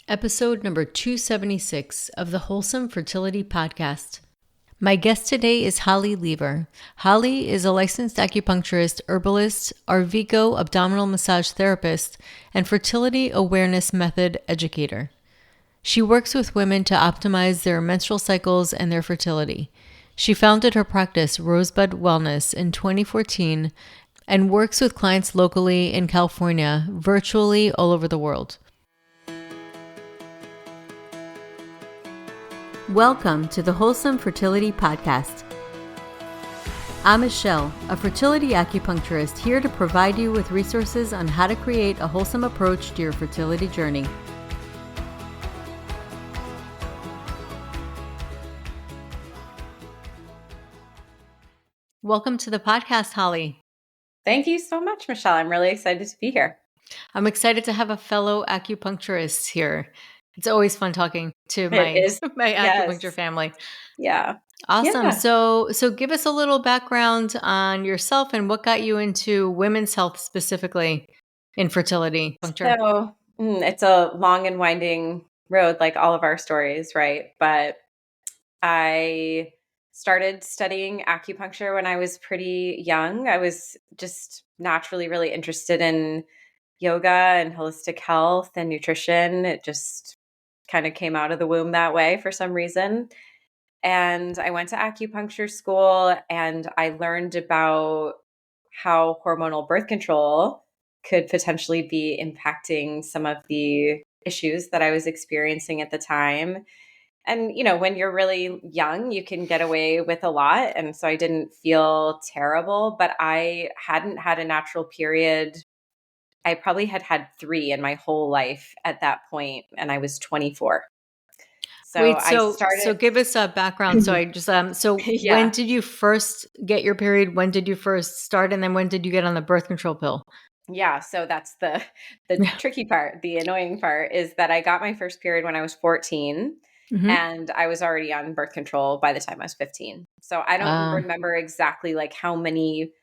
Episode number 276 of the Wholesome Fertility Podcast. My guest today is Holly Lever. Holly is a licensed acupuncturist, herbalist, Arvico abdominal massage therapist, and fertility awareness method educator. She works with women to optimize their menstrual cycles and their fertility. She founded her practice, Rosebud Wellness, in 2014 and works with clients locally in California, virtually all over the world. Welcome to the Wholesome Fertility Podcast. I'm Michelle, a fertility acupuncturist here to provide you with resources on how to create a wholesome approach to your fertility journey. Welcome to the podcast, Holly. Thank you so much, Michelle. I'm really excited to be here. I'm excited to have a fellow acupuncturist here. It's always fun talking to my acupuncture family. Yeah. Awesome. Yeah. So give us a little background on yourself and what got you into women's health specifically in fertility. So it's a long and winding road, like all of our stories, right? But I started studying acupuncture when I was pretty young. I was just naturally really interested in yoga and holistic health and nutrition. It just kind of came out of the womb that way for some reason. And I went to acupuncture school and I learned about how hormonal birth control could potentially be impacting some of the issues that I was experiencing at the time. And, when you're really young, you can get away with a lot. And so I didn't feel terrible, but I hadn't had a natural period. I probably had had 3 in my whole life at that point, and I was 24. So give us a background. So I just Yeah. When did you first get your period? When did you first start? And then when did you get on the birth control pill? Yeah, so that's the tricky part. The annoying part is that I got my first period when I was 14 and I was already on birth control by the time I was 15. So I don't remember exactly like how many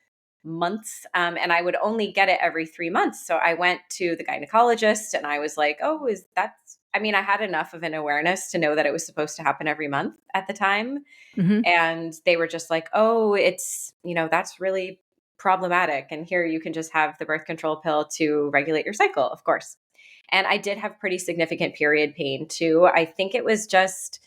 months, and I would only get it every 3 months. So I went to the gynecologist and I was like, "Oh, I had enough of an awareness to know that it was supposed to happen every month at the time. And they were just like, "Oh, it's, that's really problematic. And here you can just have the birth control pill to regulate your cycle, of course." And I did have pretty significant period pain too. I think it was just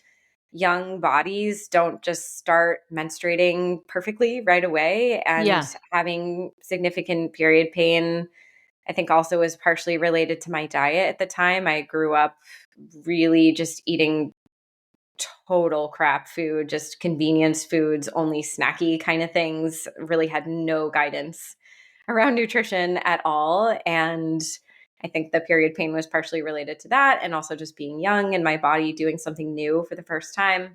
young bodies don't just start menstruating perfectly right away. And having significant period pain, I think also was partially related to my diet at the time. I grew up really just eating total crap food, just convenience foods, only snacky kind of things, really had no guidance around nutrition at all. And I think the period pain was partially related to that, and also just being young and my body doing something new for the first time.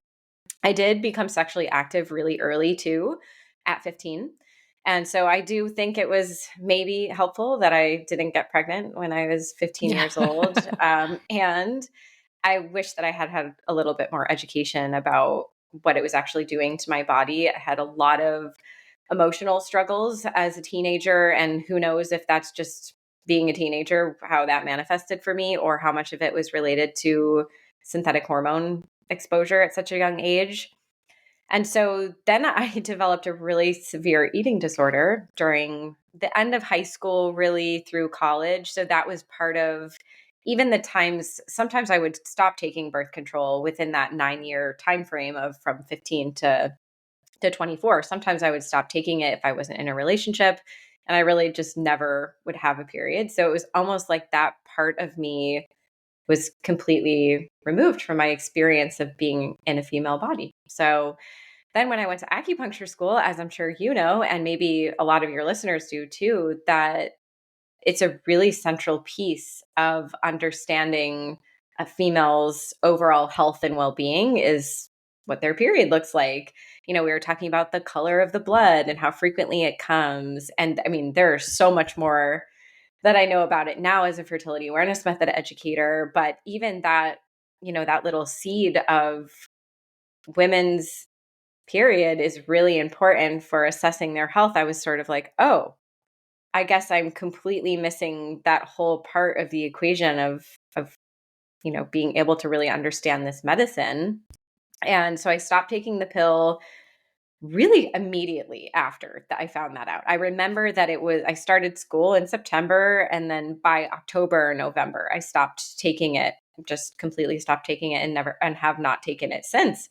I did become sexually active really early too, at 15. And so I do think it was maybe helpful that I didn't get pregnant when I was 15 years old. And I wish that I had had a little bit more education about what it was actually doing to my body. I had a lot of emotional struggles as a teenager, and who knows if that's just being a teenager, how that manifested for me, or how much of it was related to synthetic hormone exposure at such a young age. And so then I developed a really severe eating disorder during the end of high school, really through college. So that was part of even the times. Sometimes I would stop taking birth control within that 9-year time frame of from 15 to 24. Sometimes I would stop taking it if I wasn't in a relationship, and I really just never would have a period. So it was almost like that part of me was completely removed from my experience of being in a female body. So then when I went to acupuncture school, as I'm sure you know, and maybe a lot of your listeners do too, that it's a really central piece of understanding a female's overall health and well-being is what their period looks like. We were talking about the color of the blood and how frequently it comes. And I mean, there's so much more that I know about it now as a fertility awareness method educator. But even that, that little seed of women's period is really important for assessing their health. I was sort of like, oh, I guess I'm completely missing that whole part of the equation of being able to really understand this medicine. And so I stopped taking the pill really immediately after that I found that out. I remember that I started school in September, and then by October or November, I stopped taking it, just completely stopped taking it and have not taken it since.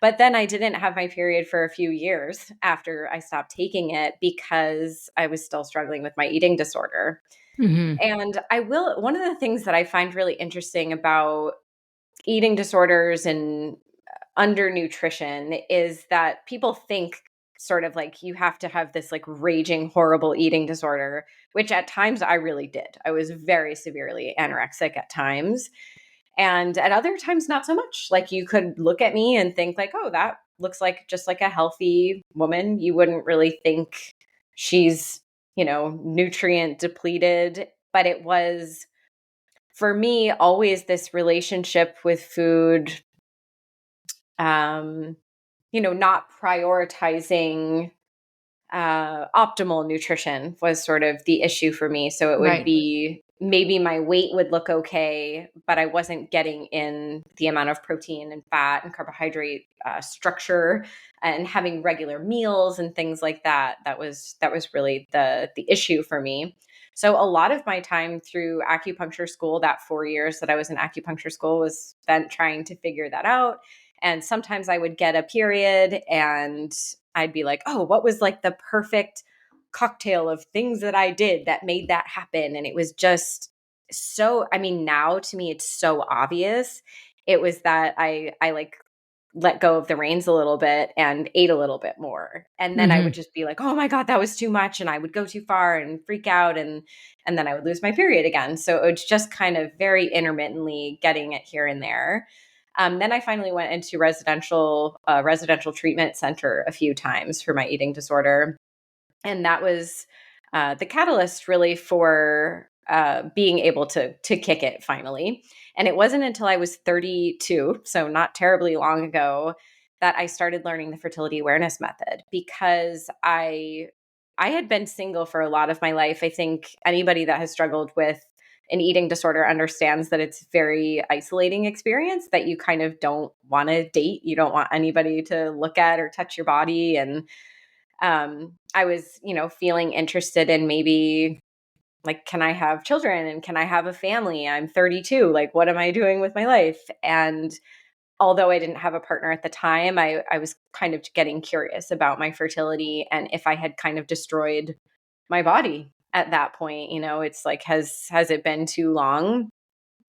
But then I didn't have my period for a few years after I stopped taking it because I was still struggling with my eating disorder. Mm-hmm. And one of the things that I find really interesting about eating disorders and undernutrition is that people think sort of like you have to have this like raging horrible eating disorder, which at times I really did. I was very severely anorexic at times, and at other times not so much. Like you could look at me and think like, oh, that looks like just like a healthy woman. You wouldn't really think she's nutrient depleted. But it was, for me, always this relationship with food, um, not prioritizing optimal nutrition was sort of the issue for me. So it would Right. be maybe my weight would look okay, but I wasn't getting in the amount of protein and fat and carbohydrate structure, and having regular meals and things like that. That was really the issue for me. So a lot of my time through acupuncture school, that 4 years that I was in acupuncture school, was spent trying to figure that out. And sometimes I would get a period and I'd be like, oh, what was like the perfect cocktail of things that I did that made that happen? And it was just so, I mean, now to me, it's so obvious. It was that I like let go of the reins a little bit and ate a little bit more. And then I Mm-hmm. would just be like, oh my God, that was too much. And I would go too far and freak out. And then I would lose my period again. So it was just kind of very intermittently getting it here and there. Then I finally went into residential treatment center a few times for my eating disorder, and that was the catalyst really for being able to kick it finally. And it wasn't until I was 32, so not terribly long ago, that I started learning the fertility awareness method, because I had been single for a lot of my life. I think anybody that has struggled with an eating disorder understands that it's a very isolating experience, that you kind of don't want to date. You don't want anybody to look at or touch your body. And I was, feeling interested in maybe like, can I have children and can I have a family? I'm 32. Like, what am I doing with my life? And although I didn't have a partner at the time, I was kind of getting curious about my fertility and if I had kind of destroyed my body at that point. It's like, has it been too long?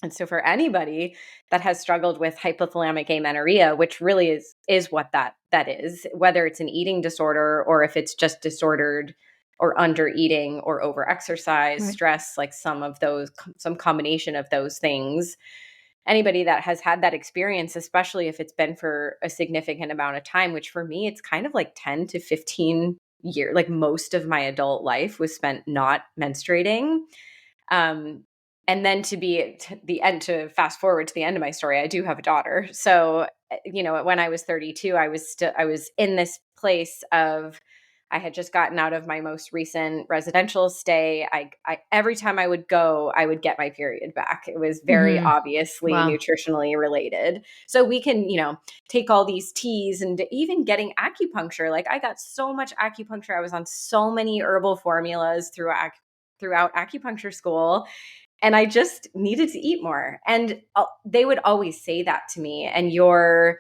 And so for anybody that has struggled with hypothalamic amenorrhea, which really is what that is, whether it's an eating disorder or if it's just disordered or under eating or over exercise, Right. stress, like some combination of those things, anybody that has had that experience, especially if it's been for a significant amount of time, which for me, it's kind of like 10 to 15 years, like most of my adult life was spent not menstruating. Um, and then to be at the end, to fast forward to the end of my story, I do have a daughter. So, when I was 32, I was in this place of, I had just gotten out of my most recent residential stay. Every time I would go, I would get my period back. It was very Mm-hmm. obviously Wow. nutritionally related. So we can, take all these teas, and even getting acupuncture. Like, I got so much acupuncture. I was on so many herbal formulas throughout acupuncture school, and I just needed to eat more. And they would always say that to me. And you're,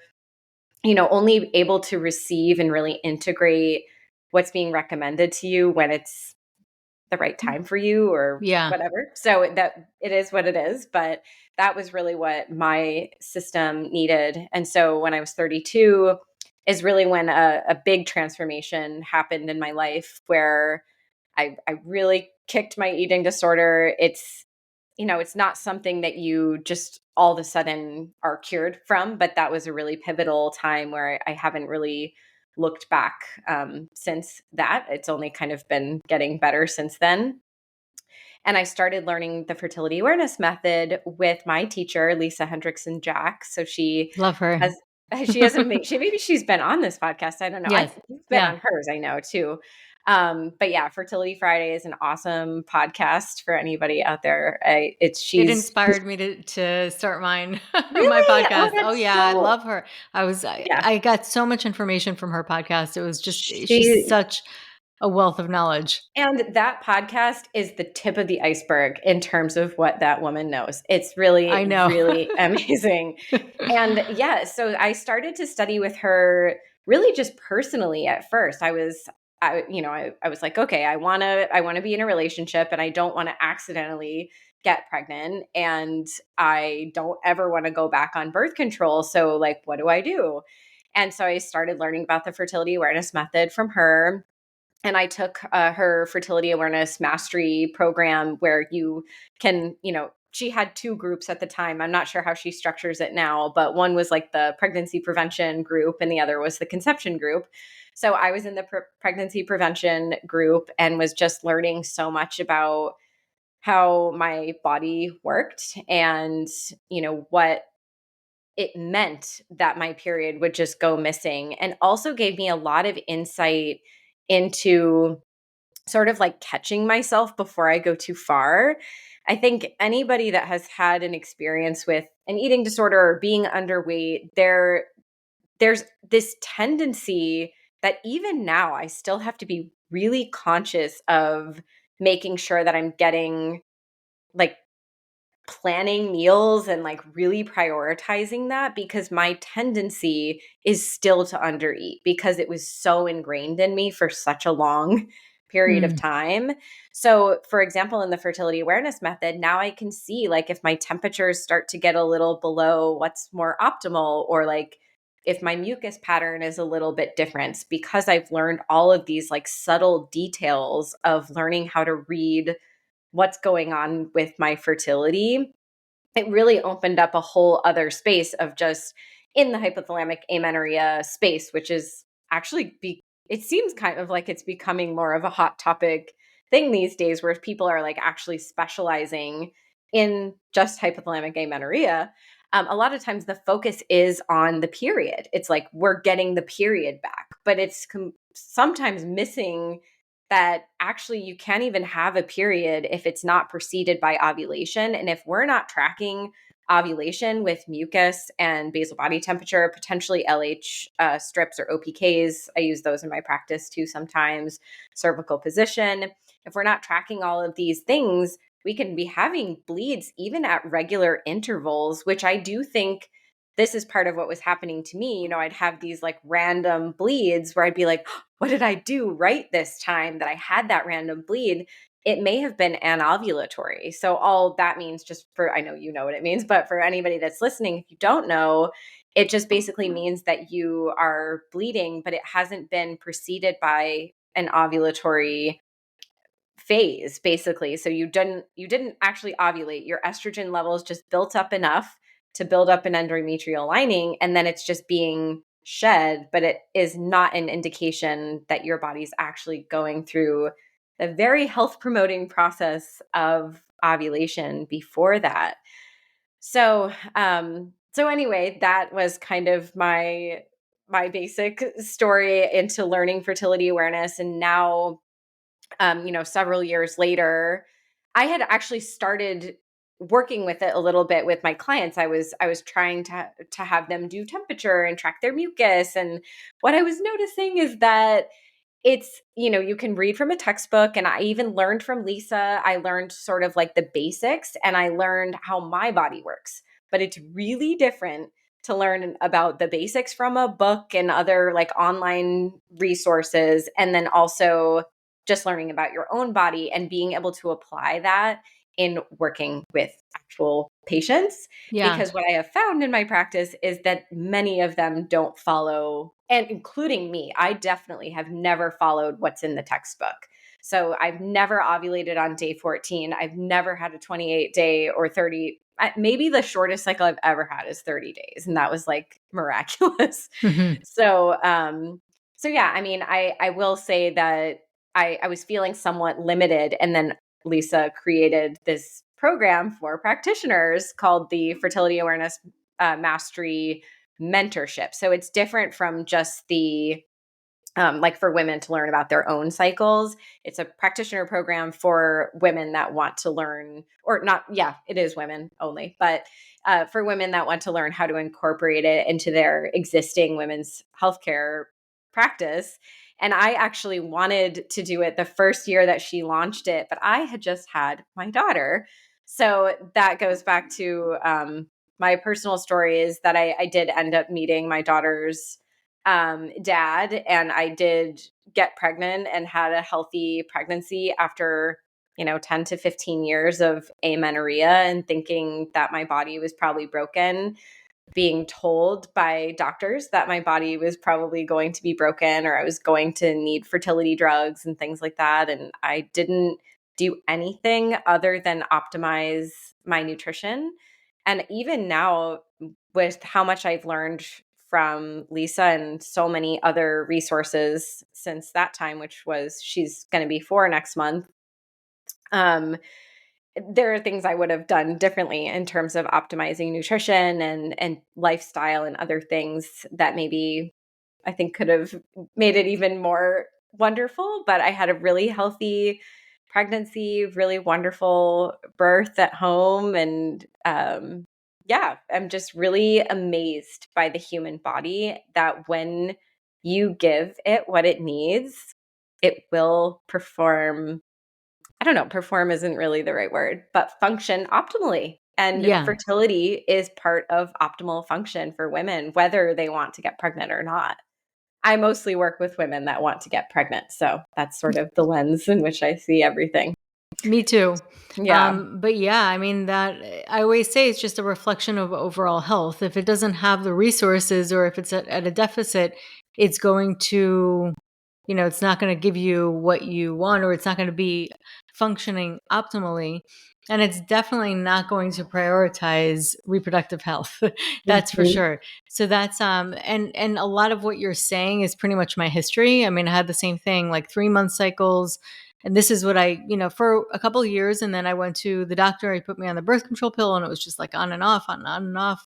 only able to receive and really integrate what's being recommended to you when it's the right time for you or Yeah. whatever. So that it is what it is. But that was really what my system needed. And so when I was 32 is really when a big transformation happened in my life, where I really kicked my eating disorder. It's not something that you just all of a sudden are cured from, but that was a really pivotal time where I haven't really looked back since that. It's only kind of been getting better since then. And I started learning the fertility awareness method with my teacher, Lisa Hendrickson Jack. So Love her. has she has maybe she's been on this podcast. I don't know. Yes. You've been Yeah. on hers, I know too. But yeah, Fertility Friday is an awesome podcast for anybody out there. It inspired me to start mine, my Really? Oh, podcast. Oh that's yeah, I so, love her. I, yeah. I got so much information from her podcast. It was just, she's She such a wealth of knowledge. And that podcast is the tip of the iceberg in terms of what that woman knows. It's I really, know. really amazing. And yeah, so I started to study with her really just personally at first. I was like, okay, I want to be in a relationship and I don't want to accidentally get pregnant and I don't ever want to go back on birth control. So like, what do I do? And so I started learning about the fertility awareness method from her, and I took her fertility awareness mastery program where you can, she had two groups at the time. I'm not sure how she structures it now, but one was like the pregnancy prevention group and the other was the conception group. So I was in the pregnancy prevention group and was just learning so much about how my body worked and, what it meant that my period would just go missing, and also gave me a lot of insight into sort of like catching myself before I go too far. I think anybody that has had an experience with an eating disorder or being underweight, there's this tendency that even now I still have to be really conscious of making sure that I'm getting, like, planning meals and like really prioritizing that, because my tendency is still to undereat because it was so ingrained in me for such a long period of Mm. time. So, for example, in the fertility awareness method, now I can see like if my temperatures start to get a little below what's more optimal, or like if my mucus pattern is a little bit different, because I've learned all of these like subtle details of learning how to read what's going on with my fertility. It really opened up a whole other space of just in the hypothalamic amenorrhea space, which is actually it seems kind of like it's becoming more of a hot topic thing these days, where people are like actually specializing in just hypothalamic amenorrhea. A lot of times the focus is on the period. It's like we're getting the period back, but it's sometimes missing that actually you can't even have a period if it's not preceded by ovulation. And if we're not tracking ovulation with mucus and basal body temperature, potentially LH strips or OPKs, I use those in my practice too sometimes, cervical position. If we're not tracking all of these things, we can be having bleeds even at regular intervals, which I do think this is part of what was happening to me. I'd have these like random bleeds where I'd be like, what did I do right this time that I had that random bleed? It may have been anovulatory. So all that means, just for, I know you know what it means, but for anybody that's listening, if you don't know, it just basically means that you are bleeding, but it hasn't been preceded by an ovulatory phase, basically. So you didn't actually ovulate. Your estrogen levels just built up enough to build up an endometrial lining, and then it's just being shed, but it is not an indication that your body's actually going through the very health promoting process of ovulation before that. So anyway, that was kind of my basic story into learning fertility awareness. And now, several years later, I had actually started working with it a little bit with my clients. I was trying to have them do temperature and track their mucus. And what I was noticing is that it's, you can read from a textbook, and I even learned from Lisa. I learned sort of like the basics and I learned how my body works. But it's really different to learn about the basics from a book and other like online resources, and then also just learning about your own body and being able to apply that in working with actual patients. Yeah. Because what I have found in my practice is that many of them don't follow, and including me, I definitely have never followed what's in the textbook. So I've never ovulated on day 14. I've never had a 28-day or 30. Maybe the shortest cycle I've ever had is 30 days. And that was like miraculous. Hmm. So yeah, I mean, I will say that I was feeling somewhat limited. And then Lisa created this program for practitioners called the Fertility Awareness Mastery Mentorship. So it's different from just the like for women to learn about their own cycles. It's a practitioner program for women that want to learn, or not, yeah, it is women only, but for women that want to learn how to incorporate it into their existing women's healthcare practice. And I actually wanted to do it the first year that she launched it, but I had just had my daughter. So that goes back to my personal story, is that I did end up meeting my daughter's dad, and I did get pregnant and had a healthy pregnancy after 10 to 15 years of amenorrhea and thinking that my body was probably broken, being told by doctors that my body was probably going to be broken or I was going to need fertility drugs and things like that. And I didn't do anything other than optimize my nutrition. And even now, with how much I've learned from Lisa and so many other resources since that time, which was, she's going to be 4 next month, um, there are things I would have done differently in terms of optimizing nutrition and lifestyle and other things that maybe I think could have made it even more wonderful. But I had a really healthy pregnancy, really wonderful birth at home. And yeah, I'm just really amazed by the human body, that when you give it what it needs, it will perform. I don't know, perform isn't really the right word, but function optimally. And Yeah. fertility is part of optimal function for women, whether they want to get pregnant or not. I mostly work with women that want to get pregnant. So that's sort of the lens in which I see everything. Me too. Yeah. But yeah, I mean, that I always say it's just a reflection of overall health. If it doesn't have the resources, or if it's at a deficit, it's going to, it's not going to give you what you want, or it's not going to be functioning optimally. And it's definitely not going to prioritize reproductive health. That's for Mhm. sure. So that's and a lot of what you're saying is pretty much my history. I mean, I had the same thing, like 3-month cycles. And this is what I, for a couple of years. And then I went to the doctor. He put me on the birth control pill, and it was just like on and off, on and off.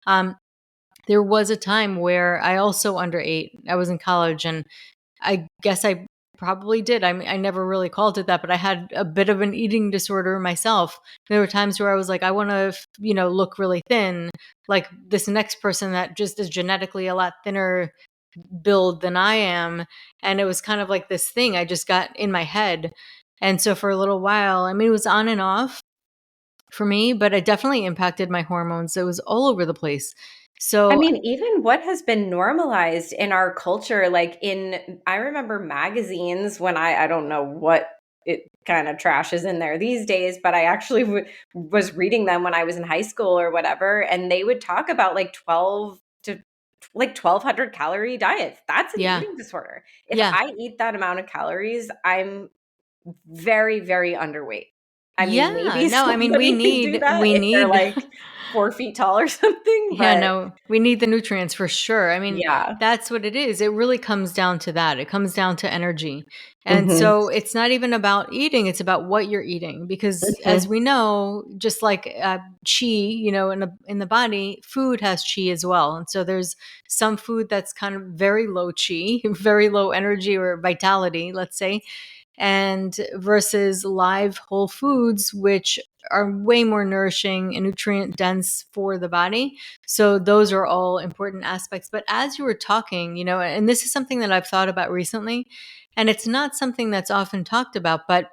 Um, there was a time where I also underate. I was in college, and I guess I probably did. I mean, I never really called it that, but I had a bit of an eating disorder myself. There were times where I was like, I want to, look really thin, like this next person that just is genetically a lot thinner build than I am. And it was kind of like this thing I just got in my head. And so for a little while, I mean, it was on and off for me, but it definitely impacted my hormones. It was all over the place. I So mean, even what has been normalized in our culture, like I remember magazines when I don't know what it kind of trash is in there these days, but I actually was reading them when I was in high school or whatever. And they would talk about like 1,200 calorie diets. That's an yeah, eating disorder. If yeah, I eat that amount of calories, I'm very, very underweight. I mean, yeah. maybe No, I mean, somebody can do that we if they're need, like 4 feet tall or something, yeah, but no, we need the nutrients for sure. I mean, yeah. that's what it is. It really comes down to that. It comes down to energy. And Mhm, so it's not even about eating, it's about what you're eating. Because as mhm, we know, just like chi, in the body, food has chi as well. And so there's some food that's kind of very low chi, very low energy or vitality, let's say, and versus live whole foods, which are way more nourishing and nutrient dense for the body. So those are all important aspects. But as you were talking, and this is something that I've thought about recently, and it's not something that's often talked about, but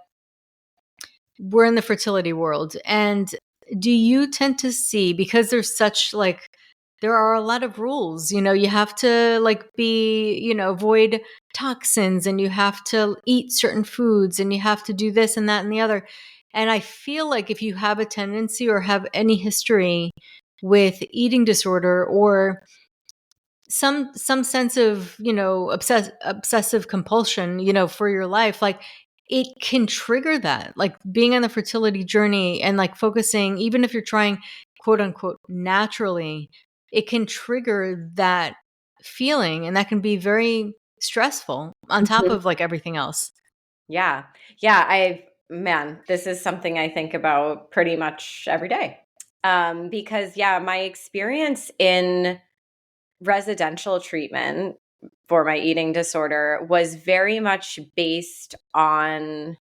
we're in the fertility world. And do you tend to see, because there's such like, there are a lot of rules, you have to like be, avoid toxins, and you have to eat certain foods, and you have to do this and that and the other. And I feel like if you have a tendency or have any history with eating disorder, or some sense of obsessive compulsion for your life, like it can trigger that, like being on the fertility journey and like focusing, even if you're trying quote unquote naturally, it can trigger that feeling, and that can be very stressful on top mhm. of like everything else. Yeah. Yeah, man, this is something I think about pretty much every day. Because yeah, my experience in residential treatment for my eating disorder was very much based on,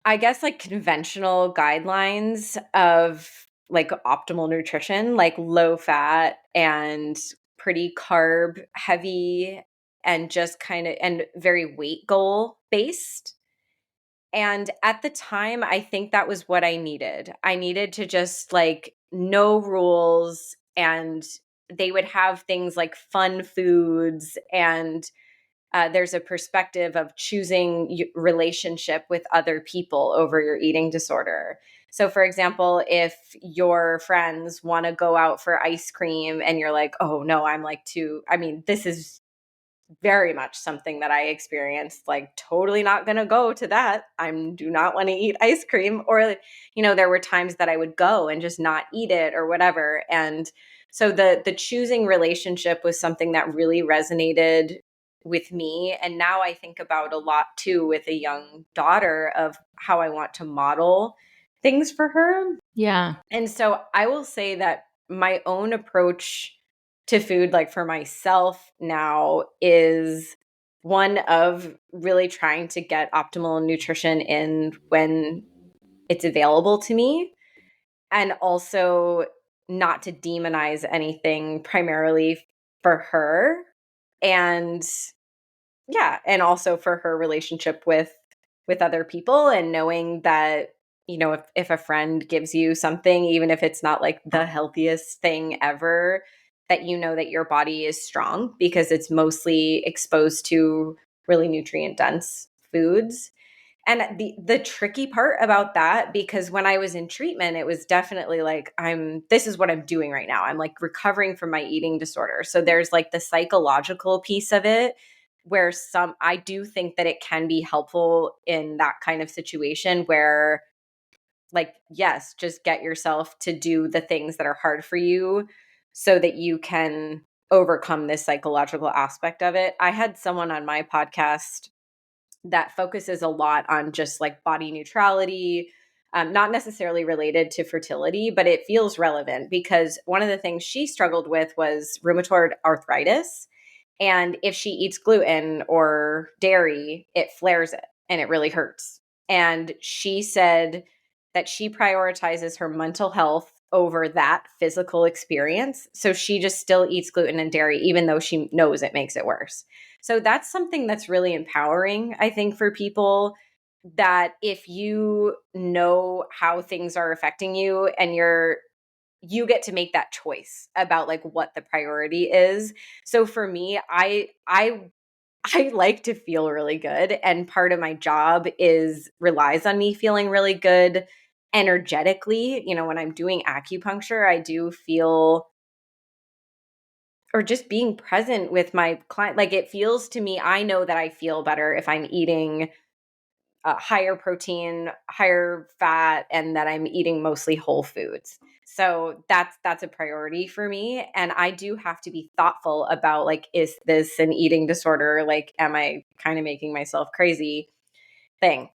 I guess, like conventional guidelines of like optimal nutrition, like low fat and pretty carb heavy and just kind of and very weight goal based. And at the time, I think that was what I needed. I needed to just like no rules, and they would have things like fun foods, and there's a perspective of choosing relationship with other people over your eating disorder. So, for example, if your friends want to go out for ice cream and you're like, oh no, I'm like too, I mean, this is very much something that I experienced, like totally not going to go to that. I do not want to eat ice cream. Or, there were times that I would go and just not eat it or whatever. And so the choosing relationship was something that really resonated with me. And now I think about a lot too with a young daughter of how I want to model things for her. Yeah. And so I will say that my own approach to food, like for myself now, is one of really trying to get optimal nutrition in when it's available to me, and also not to demonize anything primarily for her. And yeah, and also for her relationship with other people, and knowing that if a friend gives you something, even if it's not like the healthiest thing ever, that that your body is strong because it's mostly exposed to really nutrient dense foods. And the tricky part about that, because when I was in treatment, it was definitely like, this is what I'm doing right now. I'm like recovering from my eating disorder. So there's like the psychological piece of it, where I do think that it can be helpful in that kind of situation where, like, yes, just get yourself to do the things that are hard for you so that you can overcome this psychological aspect of it. I had someone on my podcast that focuses a lot on just like body neutrality, not necessarily related to fertility, but it feels relevant because one of the things she struggled with was rheumatoid arthritis. And if she eats gluten or dairy, it flares it and it really hurts. And she said that she prioritizes her mental health over that physical experience. So she just still eats gluten and dairy, even though she knows it makes it worse. So that's something that's really empowering, I think, for people, that if you know how things are affecting you and you get to make that choice about like what the priority is. So for me, I like to feel really good, and part of my job relies on me feeling really good energetically. When I'm doing acupuncture, I do feel, or just being present with my client, like it feels to me, I know that I feel better if I'm eating higher protein, higher fat, and that I'm eating mostly whole foods. So that's a priority for me. And I do have to be thoughtful about, like, is this an eating disorder? Like, am I kind of making myself crazy thing?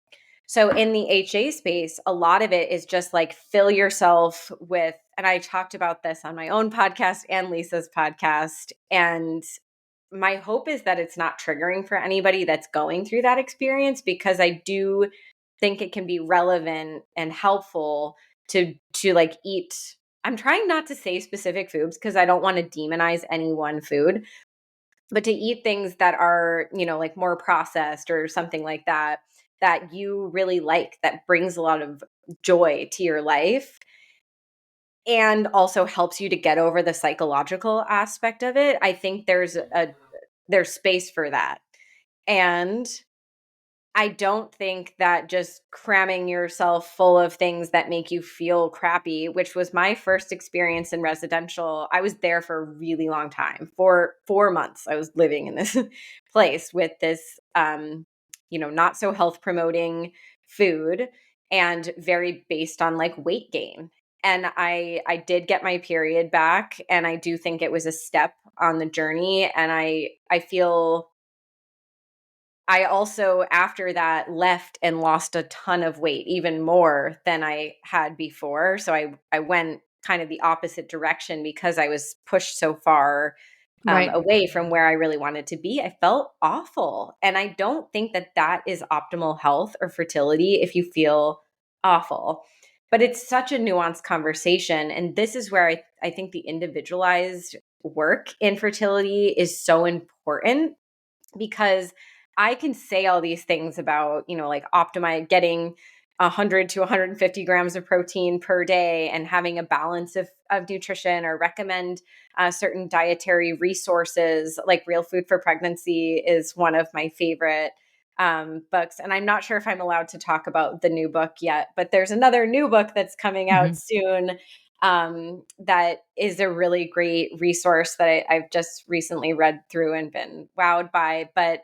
So in the HA space, a lot of it is just like fill yourself with, and I talked about this on my own podcast and Lisa's podcast. And my hope is that it's not triggering for anybody that's going through that experience, because I do think it can be relevant and helpful to like eat. I'm trying not to say specific foods because I don't want to demonize any one food, but to eat things that are, like more processed or something like that, that you really like, that brings a lot of joy to your life and also helps you to get over the psychological aspect of it. I think there's space for that. And I don't think that just cramming yourself full of things that make you feel crappy, which was my first experience in residential. I was there for a really long time. For 4 months, I was living in this place with this, not so health promoting food, and very based on like weight gain. And I did get my period back, and I do think it was a step on the journey. And I feel I also, after that, left and lost a ton of weight, even more than I had before. So I went kind of the opposite direction because I was pushed so far Right. away from where I really wanted to be. I felt awful. And I don't think that that is optimal health or fertility if you feel awful. But it's such a nuanced conversation. And this is where I think the individualized work in fertility is so important, because I can say all these things about, like optimize getting 100 to 150 grams of protein per day and having a balance of nutrition, or recommend certain dietary resources. Like Real Food for Pregnancy is one of my favorite books. And I'm not sure if I'm allowed to talk about the new book yet, but there's another new book that's coming out soon that is a really great resource that I've just recently read through and been wowed by. But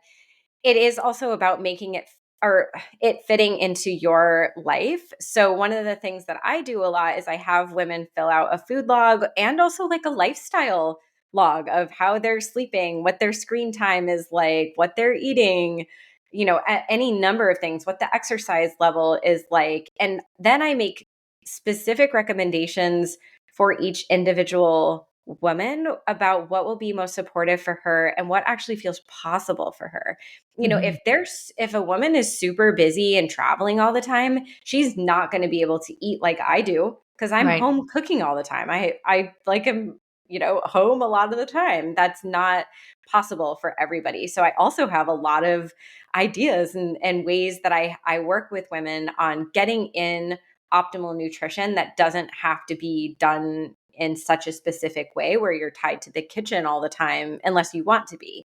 it is also about making it, or it fitting into your life. So one of the things that I do a lot is I have women fill out a food log, and also like a lifestyle log of how they're sleeping, what their screen time is like, what they're eating, any number of things, what the exercise level is like. And then I make specific recommendations for each individual woman about what will be most supportive for her and what actually feels possible for her. Hmm. If a woman is super busy and traveling all the time, she's not going to be able to eat like I do, because I'm Right. home cooking all the time. I like am, home a lot of the time. That's not possible for everybody. So I also have a lot of ideas and ways that I work with women on getting in optimal nutrition that doesn't have to be done in such a specific way where you're tied to the kitchen all the time unless you want to be.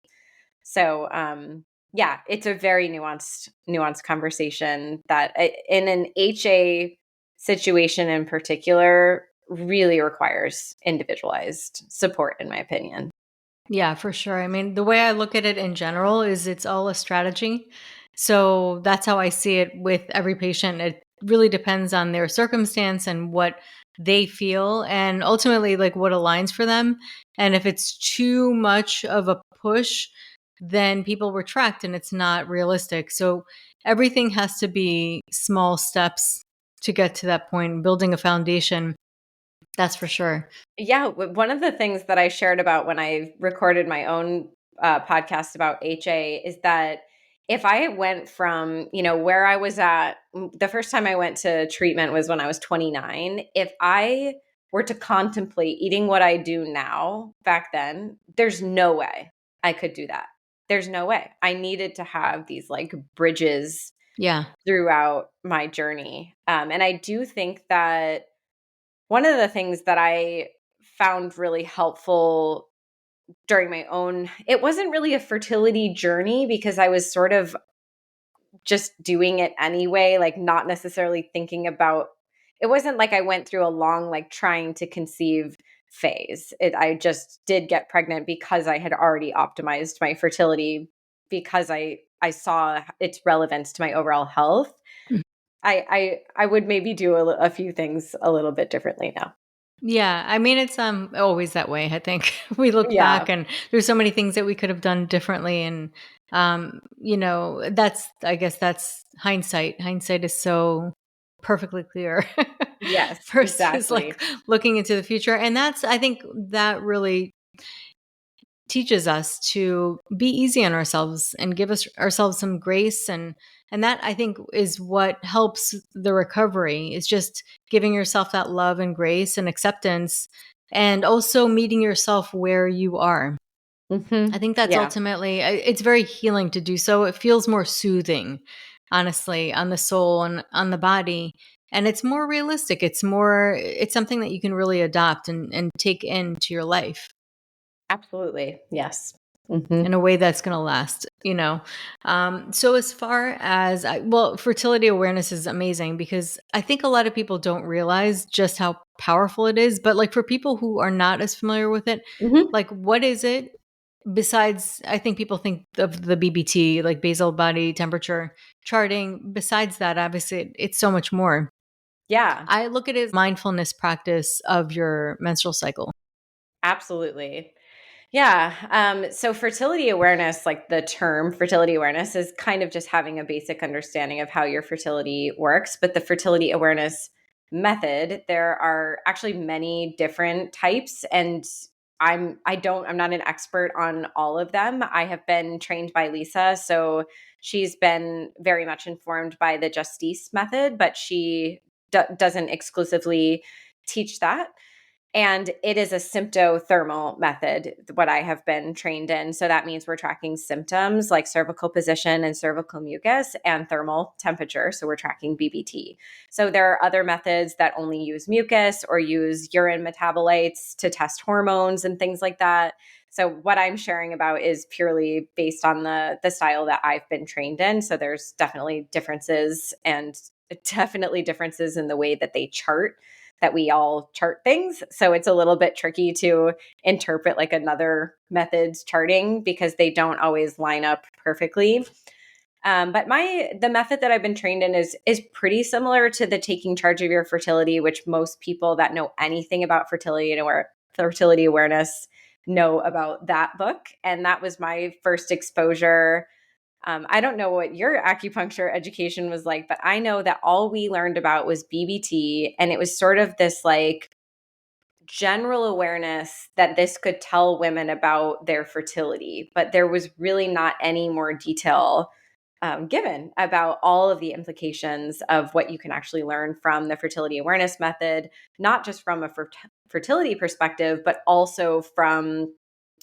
So, yeah, it's a very nuanced conversation that in an HA situation in particular really requires individualized support, in my opinion. Yeah, for sure. I mean, the way I look at it in general is it's all a strategy. So that's how I see it with every patient. It really depends on their circumstance and what they feel, and ultimately like what aligns for them. And if it's too much of a push, then people retract and it's not realistic. So everything has to be small steps to get to that point, building a foundation. That's for sure. Yeah, one of the things that I shared about when I recorded my own podcast about HA is that if I went from, where I was at, the first time I went to treatment was when I was 29. If I were to contemplate eating what I do now back then, there's no way I could do that. There's no way. I needed to have these like bridges Yeah. throughout my journey. And I do think that one of the things that I found really helpful during my own, it wasn't really a fertility journey, because I was sort of just doing it anyway, like not necessarily thinking about, it wasn't like I went through a long like trying to conceive phase. I just did get pregnant because I had already optimized my fertility, because I saw its relevance to my overall health. I would maybe do a few things a little bit differently now. Yeah, I mean, it's always that way. I think we look Yeah. back and there's so many things that we could have done differently, and that's, I guess that's hindsight. Hindsight is so perfectly clear Yes, versus exactly. like looking into the future, and that's, I think that really teaches us to be easy on ourselves and give us ourselves some grace, and that, I think, is what helps the recovery, is just giving yourself that love and grace and acceptance, and also meeting yourself where you are. I Mhm. think that's Yeah, ultimately, it's very healing to do so. It feels more soothing, honestly, on the soul and on the body, and it's more realistic. It's something that you can really adopt and take into your life absolutely. Yes. in Mhm. a way that's going to last. So as far as well, fertility awareness is amazing, because I think a lot of people don't realize just how powerful it is. But like for people who are not as familiar with it, Mhm. like what is it besides, I think people think of the BBT, like basal body temperature charting. Besides that, obviously it's so much more. Yeah, I look at it as mindfulness practice of your menstrual cycle. absolutely. Yeah, so fertility awareness, like the term fertility awareness, is kind of just having a basic understanding of how your fertility works. But the fertility awareness method, there are actually many different types, and I'm not an expert on all of them. I have been trained by Lisa, so she's been very much informed by the Justice method, but she doesn't exclusively teach that. And it is a symptothermal method, what I have been trained in. So that means we're tracking symptoms like cervical position and cervical mucus and thermal temperature. So we're tracking BBT. So there are other methods that only use mucus or use urine metabolites to test hormones and things like that. So what I'm sharing about is purely based on the style that I've been trained in. So there's definitely differences and definitely differences in the way that they chart, that we all chart things. So it's a little bit tricky to interpret like another method's charting because they don't always line up perfectly. But the method that I've been trained in is pretty similar to the Taking Charge of Your Fertility, which most people that know anything about fertility awareness know about that book. And that was my first exposure. I don't know what your acupuncture education was like, but I know that all we learned about was BBT. And it was sort of this like general awareness that this could tell women about their fertility, but there was really not any more detail given about all of the implications of what you can actually learn from the fertility awareness method, not just from a fertility perspective, but also from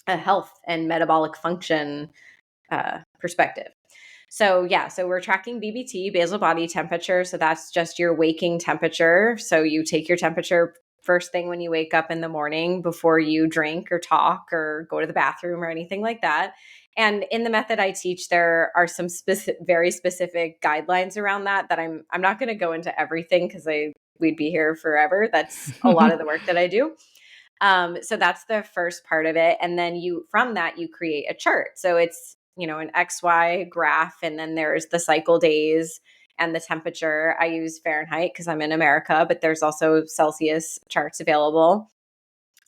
a health and metabolic function perspective. So so we're tracking BBT, basal body temperature. So that's just your waking temperature. So you take your temperature first thing when you wake up in the morning before you drink or talk or go to the bathroom or anything like that. And in the method I teach, there are some very specific guidelines around that I'm not going to go into everything because we'd be here forever. That's a lot of the work that I do. So that's the first part of it. And then from that, you create a chart. So it's, an XY graph, and then there's the cycle days and the temperature. I use Fahrenheit because I'm in America, but there's also Celsius charts available.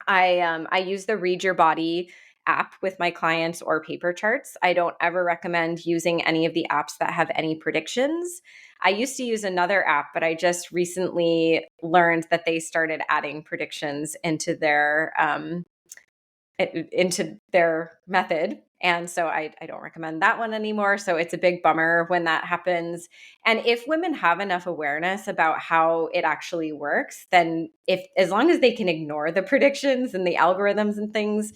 I use the Read Your Body app with my clients or paper charts. I don't ever recommend using any of the apps that have any predictions. I used to use another app, but I just recently learned that they started adding predictions into their method. And so I don't recommend that one anymore. So it's a big bummer when that happens. And if women have enough awareness about how it actually works, then as long as they can ignore the predictions and the algorithms and things,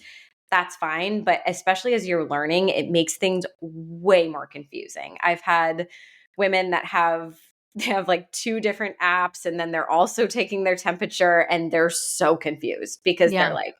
that's fine. But especially as you're learning, it makes things way more confusing. I've had women that they have like two different apps, and then they're also taking their temperature, and they're so confused because they're like,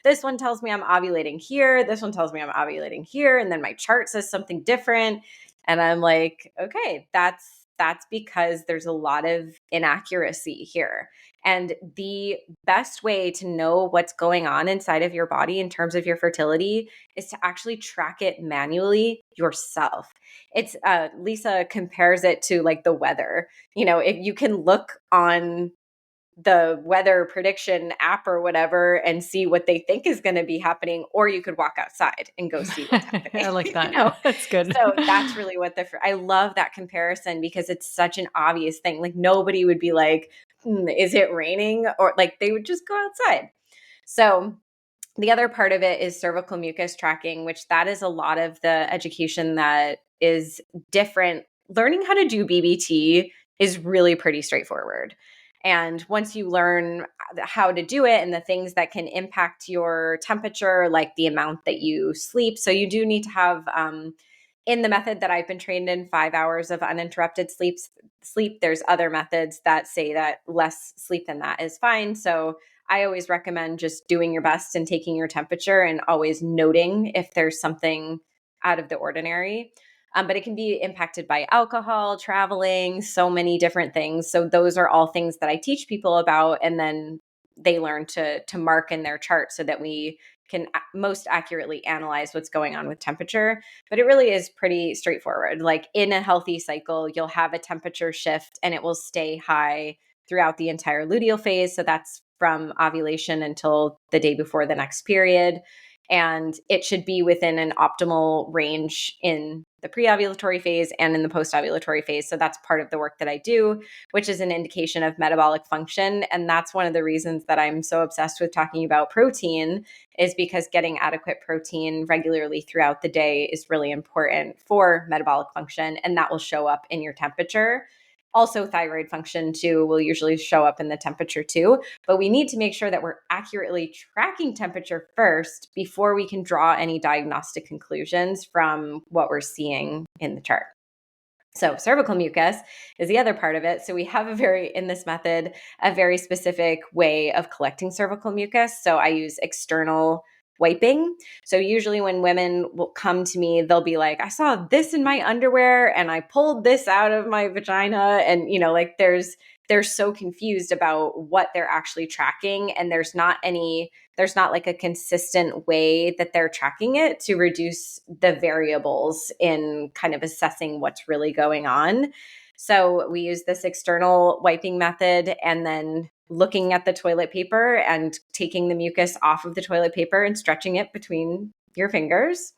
this one tells me I'm ovulating here. This one tells me I'm ovulating here. And then my chart says something different. And I'm like, okay, that's because there's a lot of inaccuracy here. And the best way to know what's going on inside of your body in terms of your fertility is to actually track it manually yourself. It's Lisa compares it to like the weather. If you can look on the weather prediction app or whatever and see what they think is going to be happening, or you could walk outside and go see what's happening. I like that. That's good. So that's really what I love that comparison because it's such an obvious thing. Like nobody would be like, is it raining? Or like they would just go outside. So the other part of it is cervical mucus tracking, which that is a lot of the education that is different. Learning how to do BBT is really pretty straightforward. And once you learn how to do it and the things that can impact your temperature, like the amount that you sleep. So you do need to have, in the method that I've been trained in, 5 hours of uninterrupted sleep. There's other methods that say that less sleep than that is fine. So I always recommend just doing your best and taking your temperature and always noting if there's something out of the ordinary. But it can be impacted by alcohol, traveling, so many different things. So those are all things that I teach people about, and then they learn to mark in their chart so that we can most accurately analyze what's going on with temperature. But it really is pretty straightforward. Like in a healthy cycle, you'll have a temperature shift and it will stay high throughout the entire luteal phase. So that's from ovulation until the day before the next period. And it should be within an optimal range in the pre-ovulatory phase and in the post-ovulatory phase. So that's part of the work that I do, which is an indication of metabolic function. And that's one of the reasons that I'm so obsessed with talking about protein, is because getting adequate protein regularly throughout the day is really important for metabolic function, and that will show up in your temperature. Also, thyroid function too will usually show up in the temperature too, but we need to make sure that we're accurately tracking temperature first before we can draw any diagnostic conclusions from what we're seeing in the chart. So cervical mucus is the other part of it. So we have in this method, a very specific way of collecting cervical mucus. So I use external wiping. So usually when women will come to me, they'll be like, I saw this in my underwear and I pulled this out of my vagina. And, like they're so confused about what they're actually tracking. And there's not like a consistent way that they're tracking it to reduce the variables in kind of assessing what's really going on. So we use this external wiping method, and then looking at the toilet paper and taking the mucus off of the toilet paper and stretching it between your fingers.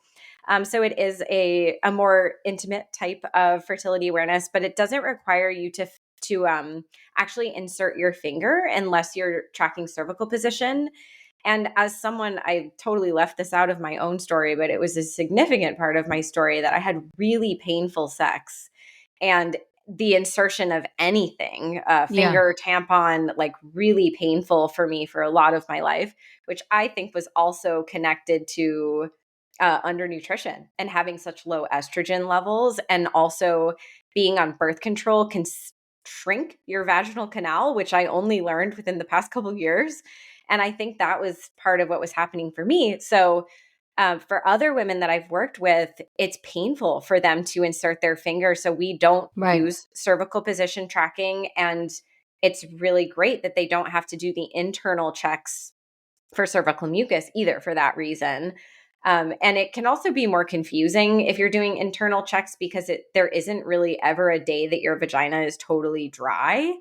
So it is a more intimate type of fertility awareness, but it doesn't require you to actually insert your finger unless you're tracking cervical position. And as someone, I totally left this out of my own story, but it was a significant part of my story that I had really painful sex. And the insertion of anything, finger, tampon, like really painful for me for a lot of my life, which I think was also connected to undernutrition and having such low estrogen levels, and also being on birth control can shrink your vaginal canal, which I only learned within the past couple of years. And I think that was part of what was happening for me. So for other women that I've worked with, it's painful for them to insert their finger. So we don't use cervical position tracking. And it's really great that they don't have to do the internal checks for cervical mucus either for that reason. And it can also be more confusing if you're doing internal checks, because there isn't really ever a day that your vagina is totally dry.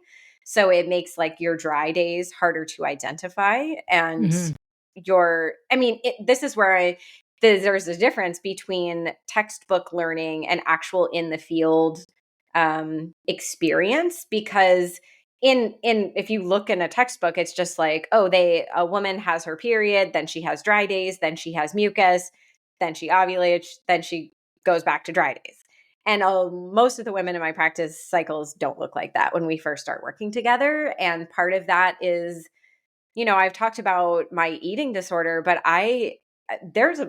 So it makes like your dry days harder to identify. And this is where there's a difference between textbook learning and actual in the field experience, because if you look in a textbook, it's just like, a woman has her period, then she has dry days, then she has mucus, then she ovulates, then she goes back to dry days. And most of the women in my practice cycles don't look like that when we first start working together. And part of that is, I've talked about my eating disorder, but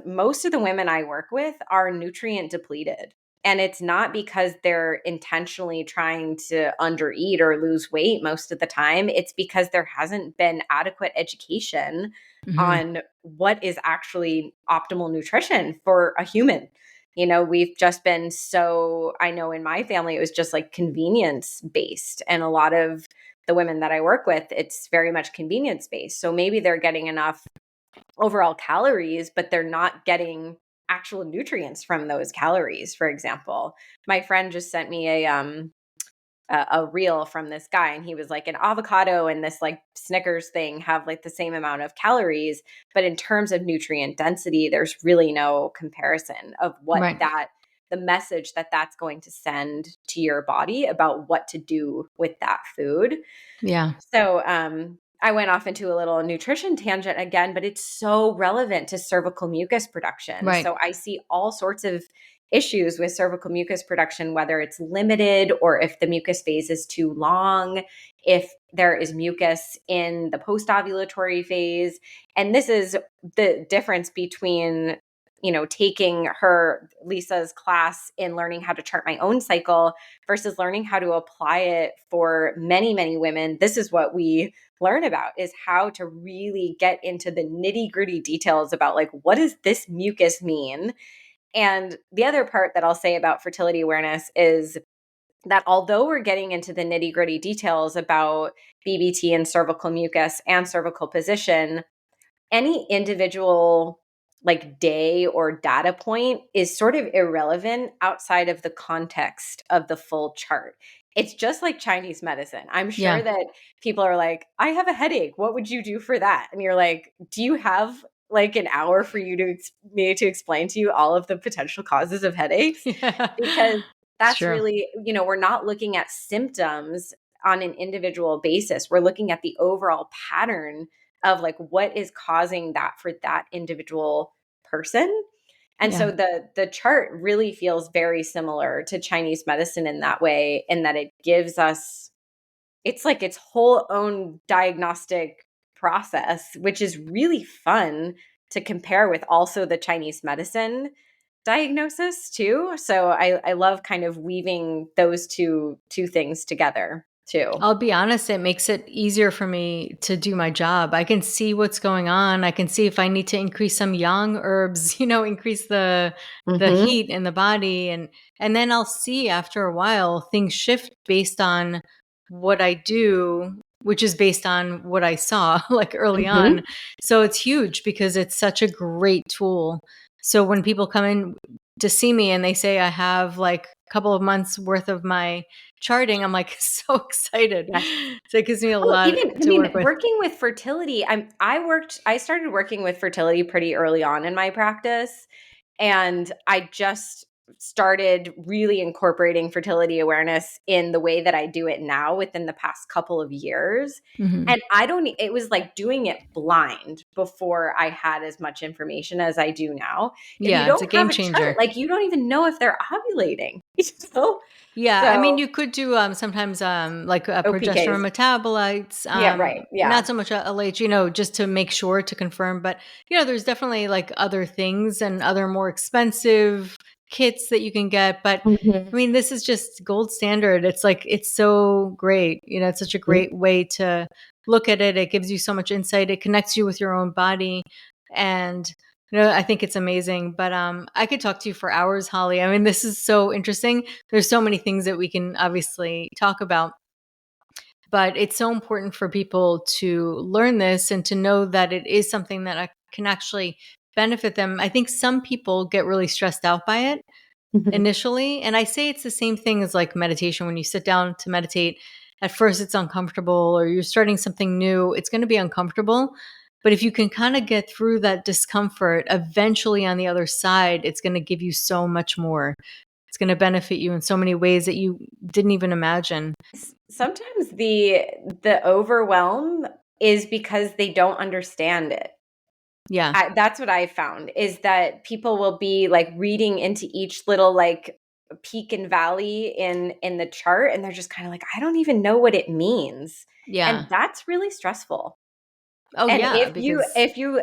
most of the women I work with are nutrient depleted. And it's not because they're intentionally trying to undereat or lose weight most of the time. It's because there hasn't been adequate education on what is actually optimal nutrition for a human. We've just been I know in my family, it was just like convenience based. And a lot of the women that I work with, it's very much convenience based. So maybe they're getting enough overall calories, but they're not getting actual nutrients from those calories. For example, my friend just sent me a reel from this guy, and he was like, an avocado and this like Snickers thing have like the same amount of calories, but in terms of nutrient density, there's really no comparison of the message that's going to send to your body about what to do with that food. Yeah. So I went off into a little nutrition tangent again, but it's so relevant to cervical mucus production. Right. So I see all sorts of issues with cervical mucus production, whether it's limited or if the mucus phase is too long, if there is mucus in the post-ovulatory phase. And this is the difference between taking Lisa's class in learning how to chart my own cycle versus learning how to apply it for many, many women. This is what we learn about, is how to really get into the nitty-gritty details about like, what does this mucus mean? And the other part that I'll say about fertility awareness is that although we're getting into the nitty-gritty details about BBT and cervical mucus and cervical position, any individual like day or data point is sort of irrelevant outside of the context of the full chart. It's just like Chinese medicine. I'm sure that people are like, I have a headache. What would you do for that? And you're like, do you have like an hour for me to explain to you all of the potential causes of headaches, because that's Sure. really, we're not looking at symptoms on an individual basis. We're looking at the overall pattern of like what is causing that for that individual person. And Yeah. so the chart really feels very similar to Chinese medicine in that way, in that it gives us, it's like its whole own diagnostic process, which is really fun to compare with also the Chinese medicine diagnosis too. So I love kind of weaving those two things together too. I'll be honest, it makes it easier for me to do my job. I can see what's going on. I can see if I need to increase some yang herbs, increase the Mm-hmm. heat in the body, and then I'll see after a while things shift based on what I do, which is based on what I saw like early Mm-hmm. on. So it's huge because it's such a great tool. So when people come in to see me and they say I have like a couple of months worth of my charting, I'm like so excited. Yes. So it gives me a Well, lot even, I to mean, work with. working with fertility, I started working with fertility pretty early on in my practice. And I just started really incorporating fertility awareness in the way that I do it now within the past couple of years. Mhm. And it was like doing it blind before I had as much information as I do now. If you Yeah, it's a don't have game a chart, changer. like you don't even know if they're ovulating, you know? Yeah, I mean, So you could do sometimes like OPKs. progesterone metabolites, Yeah, right. not Yeah. so much LH, just to make sure to confirm. But there's definitely like other things and other more expensive kits that you can get. But Mhm. I mean, this is just gold standard. It's like it's so great. It's such a great way to look at it. It gives you so much insight. It connects you with your own body, and I think it's amazing. But I could talk to you for hours, Holly. I mean, this is so interesting. There's so many things that we can obviously talk about, but it's so important for people to learn this and to know that it is something that can actually benefit them. I think some people get really stressed out by it Mhm. initially. And I say it's the same thing as like meditation. When you sit down to meditate, at first it's uncomfortable, or you're starting something new, it's going to be uncomfortable. But if you can kind of get through that discomfort, eventually on the other side, it's going to give you so much more. It's going to benefit you in so many ways that you didn't even imagine. Sometimes the overwhelm is because they don't understand it. Yeah. That's what I found, is that people will be like reading into each little like peak and valley in the chart, and they're just kind of like, I don't even know what it means. Yeah. And that's really stressful. Oh, And yeah. Because, if you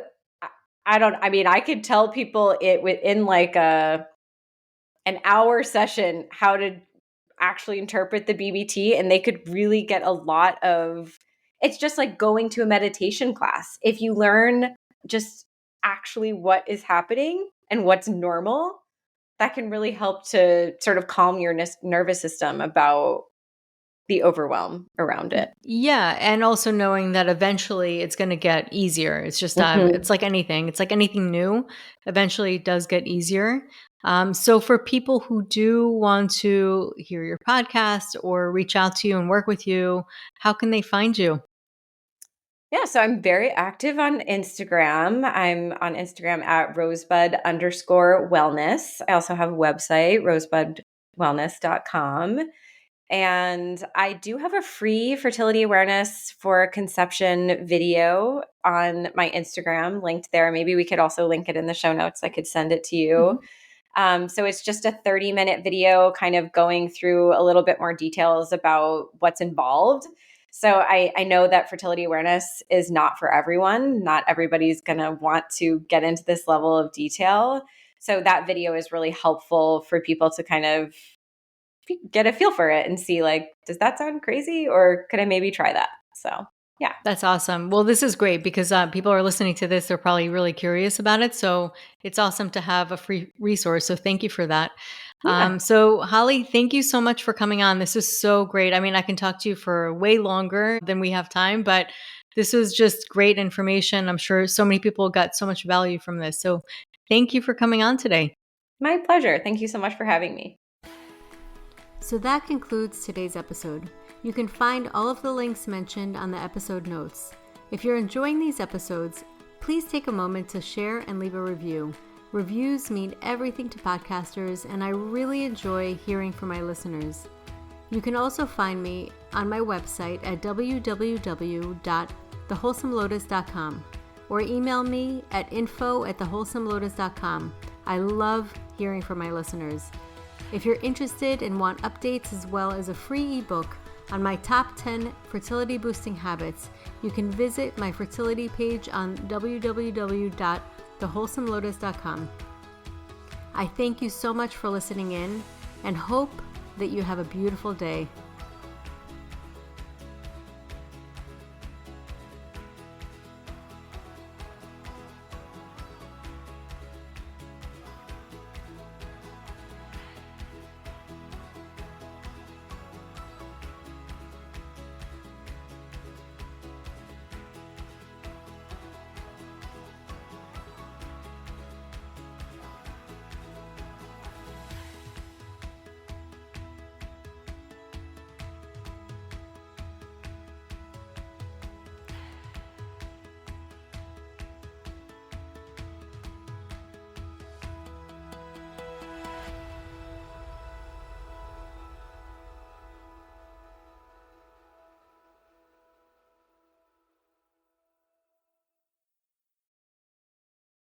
I mean, I could tell people it within like an hour session how to actually interpret the BBT, and they could really get a lot of, it's just like going to a meditation class. If you learn just actually what is happening and what's normal, that can really help to sort of calm your nervous system about the overwhelm around it. yeah. And also knowing that eventually it's going to get easier. It's just, it's Mhm. like anything. It's like anything new. Eventually it does get easier. So for people who do want to hear your podcast or reach out to you and work with you, how can they find you? Yeah, so I'm very active on Instagram. I'm on Instagram at rosebud_wellness. I also have a website, rosebudwellness.com. And I do have a free fertility awareness for conception video on my Instagram linked there. Maybe we could also link it in the show notes. I could send it to you. Mhm. So it's just a 30-minute video kind of going through a little bit more details about what's involved. So I know that fertility awareness is not for everyone. Not everybody's going to want to get into this level of detail. So that video is really helpful for people to kind of get a feel for it and see, like, does that sound crazy, or could I maybe try that? So, yeah. That's awesome. Well, this is great because people are listening to this. They're probably really curious about it. So it's awesome to have a free resource. So thank you for that. Yeah. So, Holly, thank you so much for coming on. This is so great. I mean, I can talk to you for way longer than we have time, but this was just great information. I'm sure so many people got so much value from this. So thank you for coming on today. My pleasure. Thank you so much for having me. So that concludes today's episode. You can find all of the links mentioned on the episode notes. If you're enjoying these episodes, Please take a moment to share and leave a review. Reviews mean everything to podcasters, and I really enjoy hearing from my listeners. You can also find me on my website at www.thewholesomelotus.com or email me at info@thewholesomelotus.com. I love hearing from my listeners. If you're interested and want updates as well as a free ebook on my top 10 fertility boosting habits, you can visit my fertility page on www.thewholesomelotus.com. I thank you so much for listening in and hope that you have a beautiful day.